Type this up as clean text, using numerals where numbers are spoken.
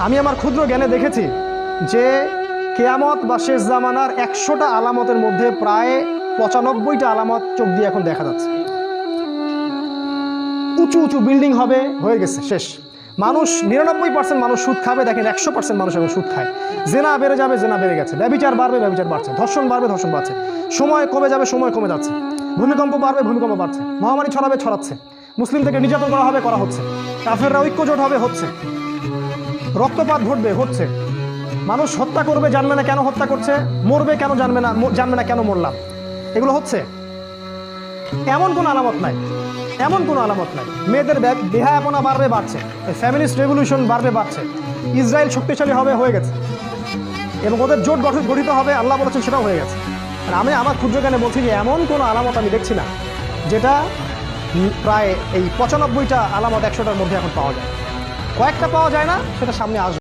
আমি আমার ক্ষুদ্র জ্ঞানে দেখেছি যে কেয়ামত বা শেষ জামানার 100টা আলামতের মধ্যে প্রায় 95টা আলামত চোখ দিয়ে এখন দেখা যাচ্ছে। উঁচু উঁচু বিল্ডিং হবে, হয়ে গেছে, শেষ। মানুষ 99% মানুষ সুদ খাবে, দেখেন 100% মানুষ এখন সুদ খায়। জেনা বেড়ে যাবে, জেনা বেড়ে গেছে। ব্যভিচার বাড়বে, ব্যভিচার বাড়ছে। ধর্ষণ বাড়বে, ধর্ষণ বাড়ছে। সময় কমে যাবে, সময় কমে যাচ্ছে। ভূমিকম্প বাড়বে, ভূমিকম্প বাড়ছে। মহামারী ছড়াবে, ছড়াচ্ছে। মুসলিম থেকে নির্যাতন করা হবে, করা হচ্ছে। কাফেররা ঐক্যজোট হবে, হচ্ছে। রক্তপাত ঘটবে, হচ্ছে। মানুষ হত্যা করবে, জানবে না কেন হত্যা করছে। মরবে কেন, জানবে না কেন মরলাম। এগুলো হচ্ছে। এমন কোনো আলামত নাই, এমন কোনো আলামত নাই। মেয়েদের বেহায়াপনা বাড়বে, বাড়ছে। ফ্যামিলিস্ট রেভলিউশন বাড়বে, বাড়ছে। ইসরায়েল শক্তিশালী হবে, হয়ে গেছে। এবং ওদের জোট গঠিত হবে, আল্লাহ বলেছেন, সেটাও হয়ে গেছে। আর আমি আমার ক্ষুদ্র জ্ঞানে বলছি যে এমন কোনো আলামত আমি দেখছি না যেটা প্রায় এই 95টা আলামত 100টার মধ্যে এখন পাওয়া যায়। কয়েকটা পাওয়া যায় না, সেটা সামনে আসবে।